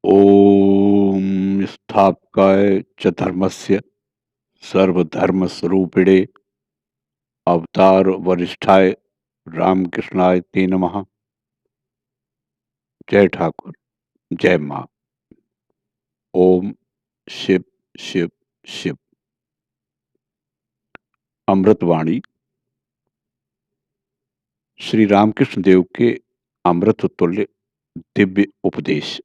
ॐ स्थापकाय च धर्मस्य सर्वधर्मस्वरूपिणे अवतार वरिष्ठाय रामकृष्णाय ते नमः। जय ठाकुर, जय माँ। ओम शिव शिव शिव। अमृतवाणी श्री रामकृष्ण देव के अमृत तुल्य दिव्य उपदेश।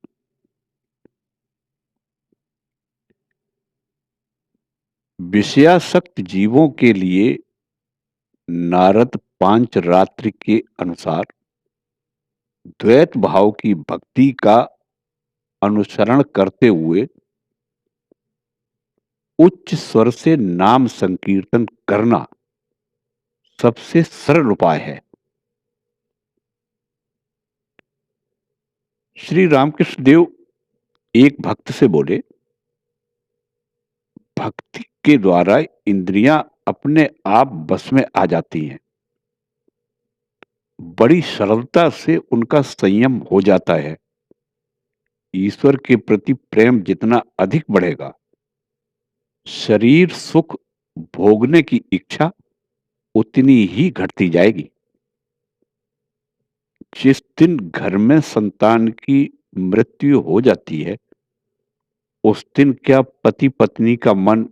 विषयासक्त जीवों के लिए नारद पांच रात्रि के अनुसार द्वैत भाव की भक्ति का अनुसरण करते हुए उच्च स्वर से नाम संकीर्तन करना सबसे सरल उपाय है। श्री रामकृष्ण देव एक भक्त से बोले, भक्ति के द्वारा इंद्रियां अपने आप बस में आ जाती हैं। बड़ी सरलता से उनका संयम हो जाता है। ईश्वर के प्रति प्रेम जितना अधिक बढ़ेगा, शरीर सुख भोगने की इच्छा उतनी ही घटती जाएगी। जिस दिन घर में संतान की मृत्यु हो जाती है, उस दिन क्या पति पत्नी का मन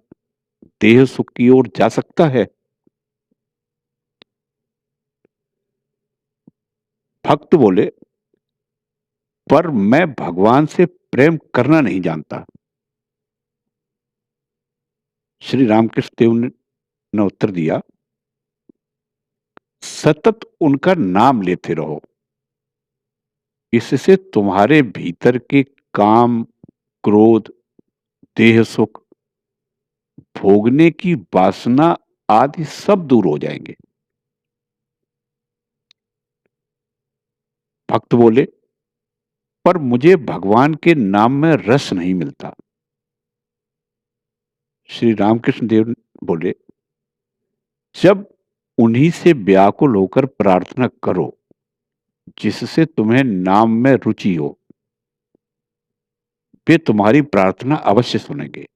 देह सुख की ओर जा सकता है? भक्त बोले, पर मैं भगवान से प्रेम करना नहीं जानता। श्री रामकृष्ण देव ने उत्तर दिया, सतत उनका नाम लेते रहो। इससे तुम्हारे भीतर के काम, क्रोध, देह सुख, भोगने की वासना आदि सब दूर हो जाएंगे। भक्त बोले, पर मुझे भगवान के नाम में रस नहीं मिलता। श्री रामकृष्ण देव बोले, जब उन्हीं से व्याकुल होकर प्रार्थना करो जिससे तुम्हें नाम में रुचि हो, वे तुम्हारी प्रार्थना अवश्य सुनेंगे।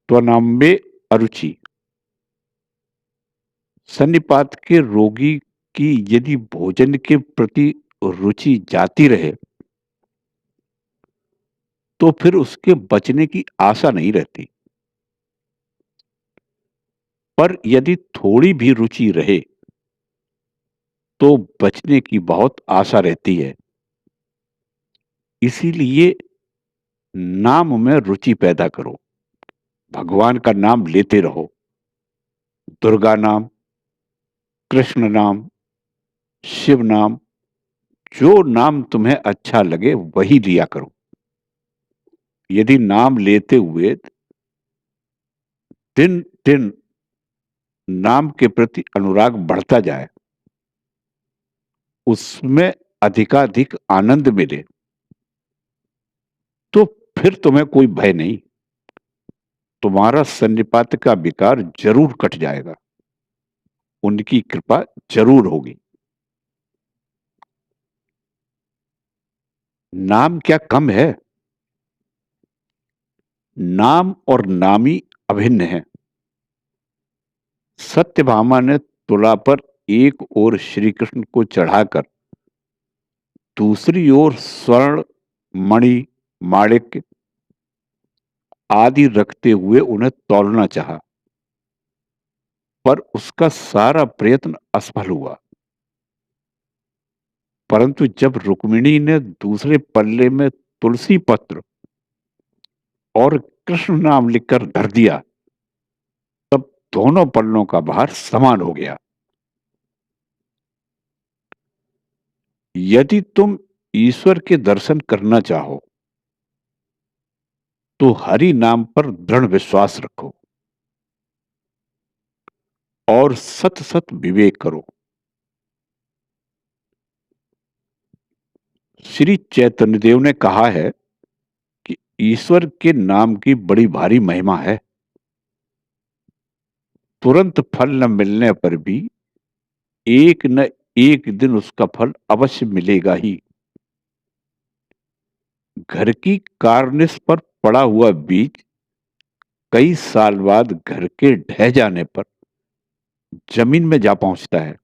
त्वनाम्बे अरुचि। सन्निपात के रोगी की यदि भोजन के प्रति रुचि जाती रहे, तो फिर उसके बचने की आशा नहीं रहती। पर यदि थोड़ी भी रुचि रहे, तो बचने की बहुत आशा रहती है। इसीलिए नाम में रुचि पैदा करो, भगवान का नाम लेते रहो। दुर्गा नाम, कृष्ण नाम, शिव नाम, जो नाम तुम्हें अच्छा लगे वही लिया करो। यदि नाम लेते हुए दिन दिन नाम के प्रति अनुराग बढ़ता जाए, उसमें अधिकाधिक आनंद मिले, तो फिर तुम्हें कोई भय नहीं। तुम्हारा सन्निपात का विकार जरूर कट जाएगा। उनकी कृपा जरूर होगी। नाम क्या कम है? नाम और नामी अभिन्न है। सत्यभामा ने तुला पर एक ओर श्री कृष्ण को चढ़ाकर दूसरी ओर स्वर्ण, मणि, माणिक्य आदि रखते हुए उन्हें तौलना चाहा, पर उसका सारा प्रयत्न असफल हुआ। परंतु जब रुक्मिणी ने दूसरे पल्ले में तुलसी पत्र और कृष्ण नाम लिखकर धर दिया, तब दोनों पल्लों का भार समान हो गया। यदि तुम ईश्वर के दर्शन करना चाहो, तो हरि नाम पर दृढ़ विश्वास रखो और सत सत विवेक करो। श्री चैतन्य देव ने कहा है कि ईश्वर के नाम की बड़ी भारी महिमा है। तुरंत फल न मिलने पर भी एक न एक दिन उसका फल अवश्य मिलेगा ही। घर की कार्निस पर पड़ा हुआ बीज कई साल बाद घर के ढह जाने पर जमीन में जा पहुंचता है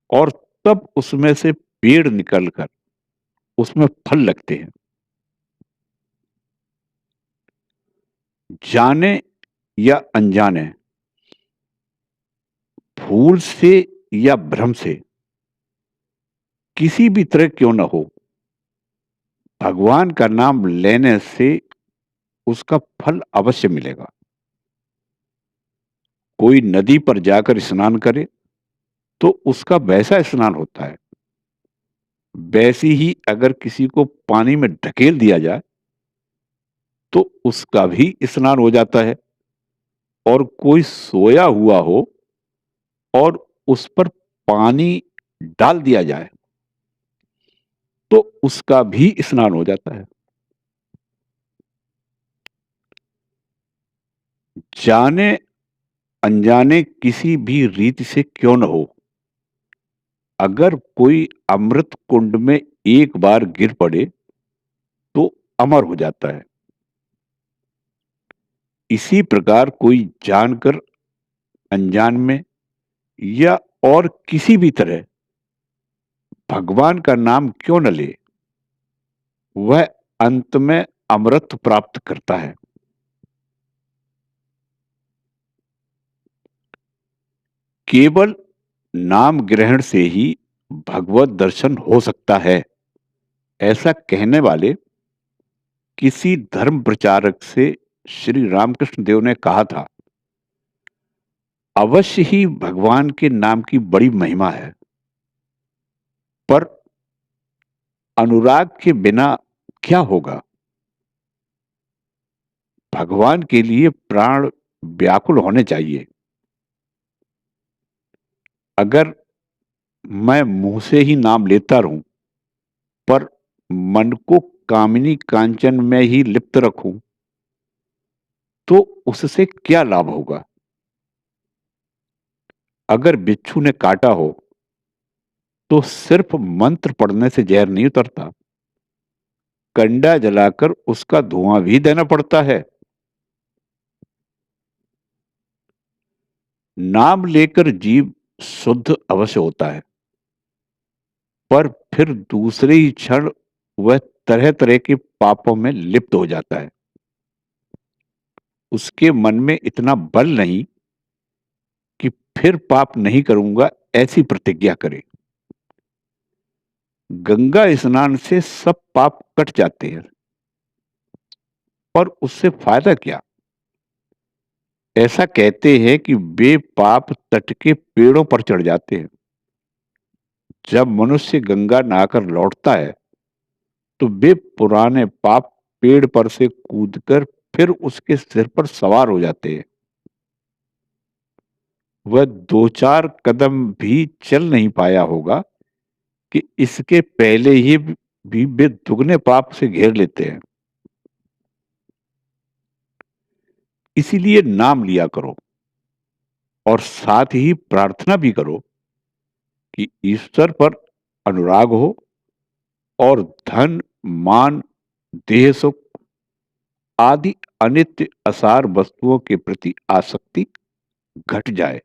और तब उसमें से पेड़ निकलकर उसमें फल लगते हैं। जाने या अनजाने, भूल से या भ्रम से, किसी भी तरह क्यों न हो, भगवान का नाम लेने से उसका फल अवश्य मिलेगा। कोई नदी पर जाकर स्नान करे तो उसका वैसा स्नान होता है, वैसी ही अगर किसी को पानी में ढकेल दिया जाए तो उसका भी स्नान हो जाता है। और कोई सोया हुआ हो और उस पर पानी डाल दिया जाए तो उसका भी स्नान हो जाता है। जाने अनजाने किसी भी रीति से क्यों न हो, अगर कोई अमृत कुंड में एक बार गिर पड़े तो अमर हो जाता है। इसी प्रकार कोई जानकर अनजान में या और किसी भी तरह भगवान का नाम क्यों न ले, वह अंत में अमृत प्राप्त करता है। केवल नाम ग्रहण से ही भगवत दर्शन हो सकता है, ऐसा कहने वाले किसी धर्म प्रचारक से श्री रामकृष्ण देव ने कहा था। अवश्य ही भगवान के नाम की बड़ी महिमा है, पर अनुराग के बिना क्या होगा। भगवान के लिए प्राण व्याकुल होने चाहिए। अगर मैं मुंह से ही नाम लेता रहूं पर मन को कामिनी कांचन में ही लिप्त रखूं तो उससे क्या लाभ होगा। अगर बिच्छू ने काटा हो तो सिर्फ मंत्र पढ़ने से जहर नहीं उतरता, कंडा जलाकर उसका धुआं भी देना पड़ता है। नाम लेकर जीव शुद्ध अवश्य होता है, पर फिर दूसरे ही क्षण वह तरह तरह के पापों में लिप्त हो जाता है। उसके मन में इतना बल नहीं कि फिर पाप नहीं करूंगा ऐसी प्रतिज्ञा करे। गंगा स्नान से सब पाप कट जाते हैं, पर उससे फायदा क्या। ऐसा कहते हैं कि वे पाप तट के पेड़ों पर चढ़ जाते हैं। जब मनुष्य गंगा नहाकर लौटता है तो वे पुराने पाप पेड़ पर से कूदकर फिर उसके सिर पर सवार हो जाते हैं। वह दो चार कदम भी चल नहीं पाया होगा कि इसके पहले ही भी वे दुगने पाप से घेर लेते हैं। इसीलिए नाम लिया करो और साथ ही प्रार्थना भी करो कि ईश्वर पर अनुराग हो और धन, मान, देह सुख आदि अनित्य असार वस्तुओं के प्रति आसक्ति घट जाए।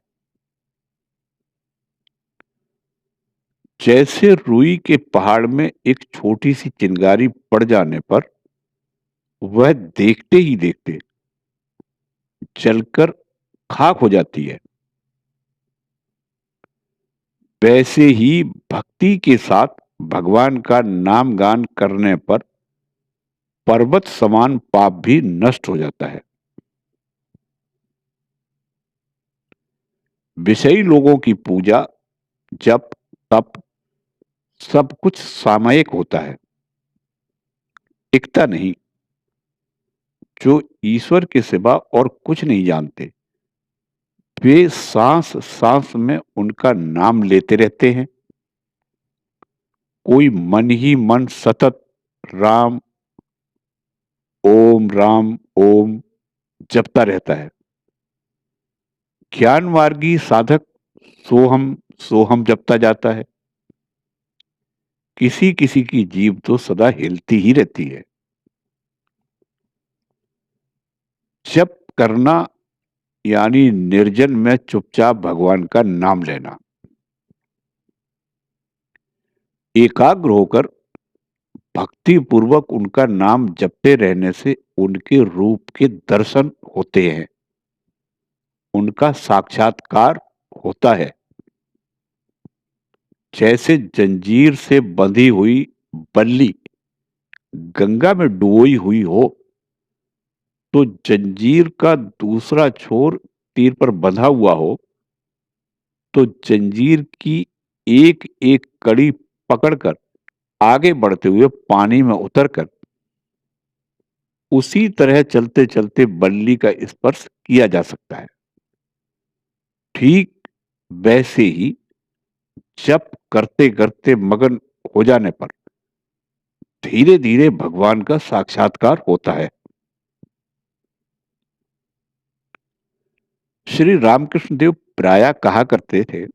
जैसे रुई के पहाड़ में एक छोटी सी चिंगारी पड़ जाने पर वह देखते ही देखते जलकर खाक हो जाती है, वैसे ही भक्ति के साथ भगवान का नाम गान करने पर पर्वत समान पाप भी नष्ट हो जाता है। विषयी लोगों की पूजा, जप, तप सब कुछ सामयिक होता है, टिकता नहीं। जो ईश्वर के सिवा और कुछ नहीं जानते वे सांस सांस में उनका नाम लेते रहते हैं। कोई मन ही मन सतत राम राम ओम जपता रहता है। ज्ञान मार्गी साधक सोहम सोहम जपता जाता है। किसी किसी की जीभ तो सदा हिलती ही रहती है। जप करना यानी निर्जन में चुपचाप भगवान का नाम लेना। एकाग्र होकर भक्ति पूर्वक उनका नाम जपते रहने से उनके रूप के दर्शन होते हैं, उनका साक्षात्कार होता है। जैसे जंजीर से बंधी हुई बल्ली गंगा में डुबोई हुई हो, तो जंजीर का दूसरा छोर तीर पर बंधा हुआ हो, तो जंजीर की एक एक कड़ी पकड़कर आगे बढ़ते हुए पानी में उतरकर उसी तरह चलते चलते बल्ली का स्पर्श किया जा सकता है। ठीक वैसे ही जप करते करते मगन हो जाने पर धीरे धीरे भगवान का साक्षात्कार होता है। श्री रामकृष्ण देव प्रायः कहा करते थे,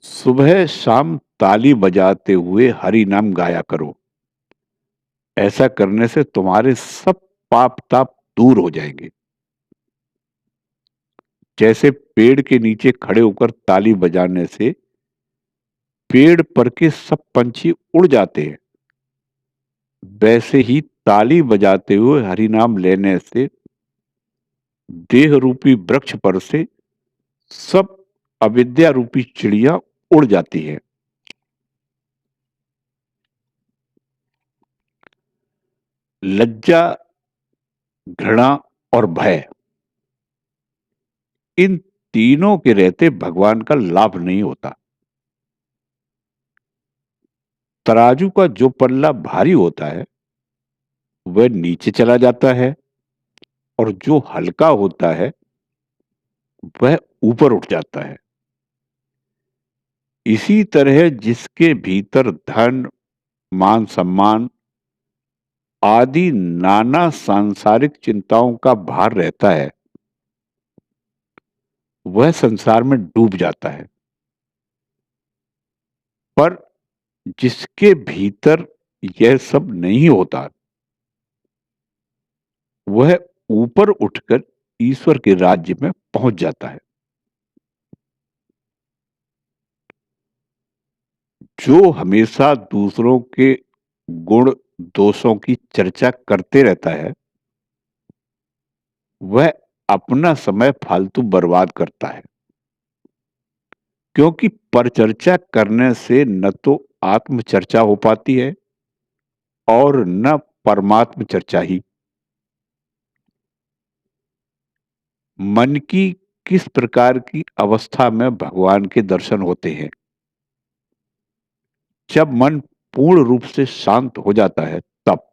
सुबह शाम ताली बजाते हुए हरि नाम गाया करो। ऐसा करने से तुम्हारे सब पाप ताप दूर हो जाएंगे। जैसे पेड़ के नीचे खड़े होकर ताली बजाने से पेड़ पर के सब पंछी उड़ जाते हैं, वैसे ही ताली बजाते हुए हरि नाम लेने से देह रूपी वृक्ष पर से सब अविद्या रूपी चिड़िया उड़ जाती है। लज्जा, घृणा और भय, इन तीनों के रहते भगवान का लाभ नहीं होता। तराजू का जो पल्ला भारी होता है वह नीचे चला जाता है, और जो हल्का होता है वह ऊपर उठ जाता है। इसी तरह जिसके भीतर धन, मान सम्मान आदि नाना सांसारिक चिंताओं का भार रहता है, वह संसार में डूब जाता है। पर जिसके भीतर यह सब नहीं होता, वह ऊपर उठकर ईश्वर के राज्य में पहुंच जाता है। जो हमेशा दूसरों के गुण दोषों की चर्चा करते रहता है, वह अपना समय फालतू बर्बाद करता है। क्योंकि परचर्चा करने से न तो आत्मचर्चा हो पाती है और न परमात्म चर्चा ही। मन की किस प्रकार की अवस्था में भगवान के दर्शन होते हैं? जब मन पूर्ण रूप से शांत हो जाता है तब।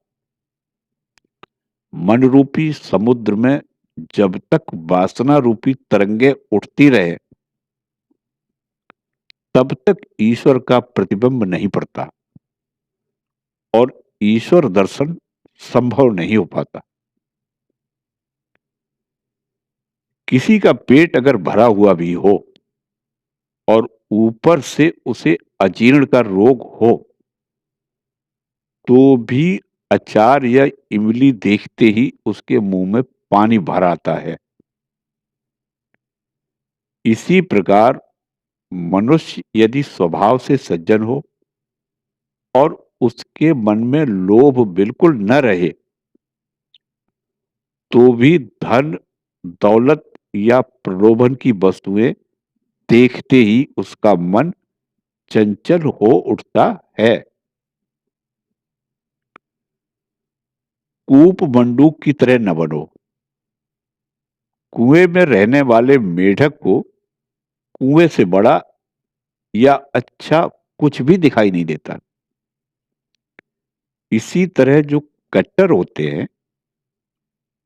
मन रूपी समुद्र में जब तक वासना रूपी तरंगे उठती रहे, तब तक ईश्वर का प्रतिबिंब नहीं पड़ता और ईश्वर दर्शन संभव नहीं हो पाता। किसी का पेट अगर भरा हुआ भी हो और ऊपर से उसे अजीर्ण का रोग हो, तो भी अचार या इमली देखते ही उसके मुंह में पानी भर आता है। इसी प्रकार मनुष्य यदि स्वभाव से सज्जन हो और उसके मन में लोभ बिल्कुल न रहे, तो भी धन, दौलत या प्रलोभन की वस्तुएं देखते ही उसका मन चंचल हो उठता है। कूप मंडूक की तरह न बनो। कुएं में रहने वाले मेढक को कुएं से बड़ा या अच्छा कुछ भी दिखाई नहीं देता। इसी तरह जो कट्टर होते हैं,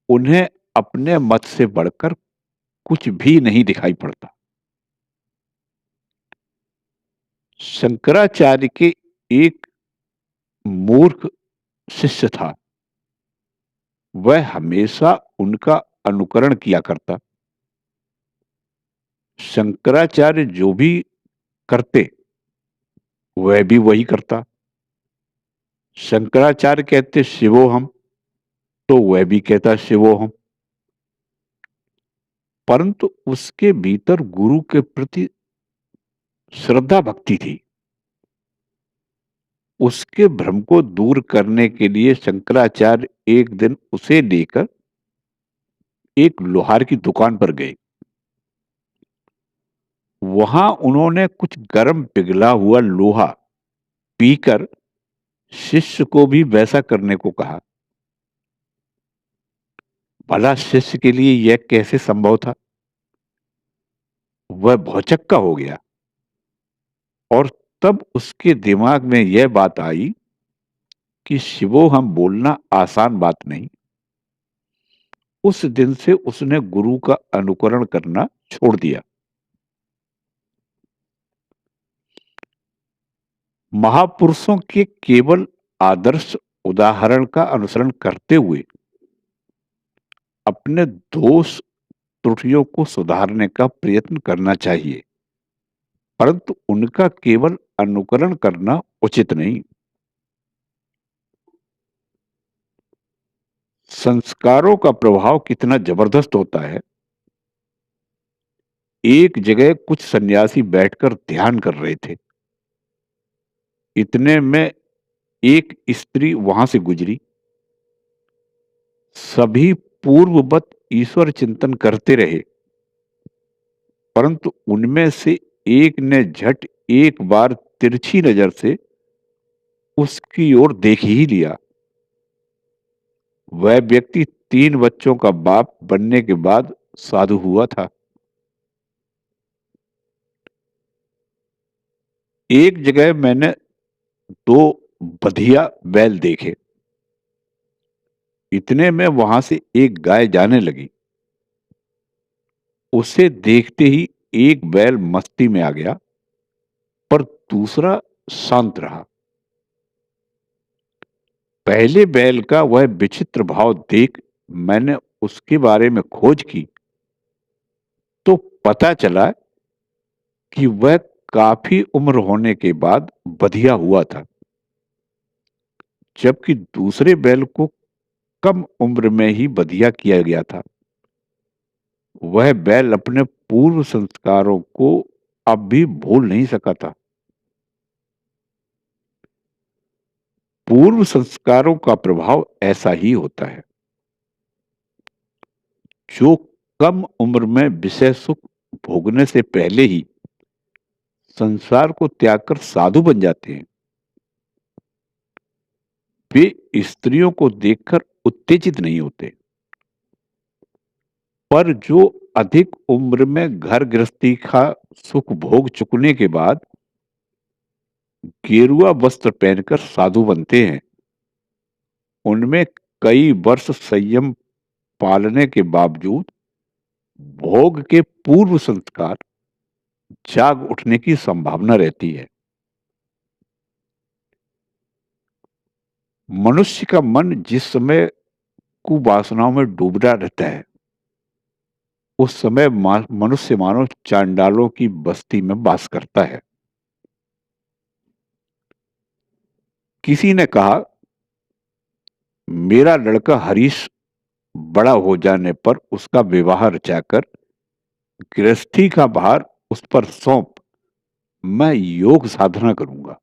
उन्हें अपने मत से बढ़कर कुछ भी नहीं दिखाई पड़ता। शंकराचार्य के एक मूर्ख शिष्य था। वह हमेशा उनका अनुकरण किया करता। शंकराचार्य जो भी करते वह भी वही करता। शंकराचार्य कहते शिवोहम, तो वह भी कहता शिवोहम। परंतु उसके भीतर गुरु के प्रति श्रद्धा भक्ति थी। उसके भ्रम को दूर करने के लिए शंकराचार्य एक दिन उसे लेकर एक लोहार की दुकान पर गए। वहां उन्होंने कुछ गर्म पिघला हुआ लोहा पीकर शिष्य को भी वैसा करने को कहा। भला शिष्य के लिए यह कैसे संभव था? वह भौचक्का हो गया और तब उसके दिमाग में यह बात आई कि शिवो हम बोलना आसान बात नहीं। उस दिन से उसने गुरु का अनुकरण करना छोड़ दिया। महापुरुषों के केवल आदर्श उदाहरण का अनुसरण करते हुए अपने दोष त्रुटियों को सुधारने का प्रयत्न करना चाहिए, परंतु उनका केवल अनुकरण करना उचित नहीं। संस्कारों का प्रभाव कितना जबरदस्त होता है। एक जगह कुछ सन्यासी बैठकर ध्यान कर रहे थे। इतने में एक स्त्री वहां से गुजरी। सभी पूर्ववत ईश्वर चिंतन करते रहे, परंतु उनमें से एक ने झट एक बार तिरछी नजर से उसकी ओर देख ही लिया। वह व्यक्ति 3 बच्चों का बाप बनने के बाद साधु हुआ था। एक जगह मैंने 2 बधिया बैल देखे। इतने में वहां से एक गाय जाने लगी। उसे देखते ही एक बैल मस्ती में आ गया, पर दूसरा शांत रहा। पहले बैल का वह विचित्र भाव देख मैंने उसके बारे में खोज की, तो पता चला कि वह काफी उम्र होने के बाद बधिया हुआ था, जबकि दूसरे बैल को कम उम्र में ही बधिया किया गया था। वह बैल अपने पूर्व संस्कारों को अब भी भूल नहीं सका था। पूर्व संस्कारों का प्रभाव ऐसा ही होता है। जो कम उम्र में विषय सुख भोगने से पहले ही संसार को त्याग कर साधु बन जाते हैं, वे स्त्रियों को देखकर उत्तेजित नहीं होते। पर जो अधिक उम्र में घर गृहस्थी का सुख भोग चुकने के बाद गेरुआ वस्त्र पहनकर साधु बनते हैं, उनमें कई वर्ष संयम पालने के बावजूद भोग के पूर्व संस्कार जाग उठने की संभावना रहती है। मनुष्य का मन जिस समय कुवासनाओं में डूबा रहता है, उस समय मनुष्य मानो चांडालों की बस्ती में वास करता है। किसी ने कहा, मेरा लड़का हरीश बड़ा हो जाने पर उसका विवाह रचाकर गृहस्थी का भार उस पर सौंप मैं योग साधना करूंगा।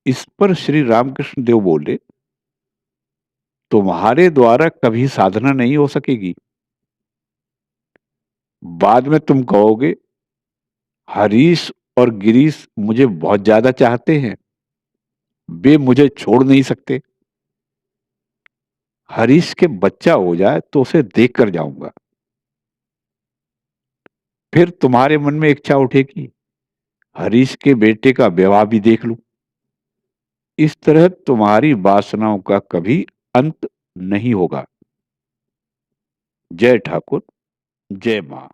इस पर श्री रामकृष्ण देव बोले, तुम्हारे द्वारा कभी साधना नहीं हो सकेगी। बाद में तुम कहोगे, हरीश और गिरीश मुझे बहुत ज्यादा चाहते हैं, वे मुझे छोड़ नहीं सकते। हरीश के बच्चा हो जाए तो उसे देख कर जाऊंगा। फिर तुम्हारे मन में इच्छा उठेगी, हरीश के बेटे का विवाह भी देख लूं। इस तरह तुम्हारी वासनाओं का कभी अंत नहीं होगा। जय ठाकुर, जय मां।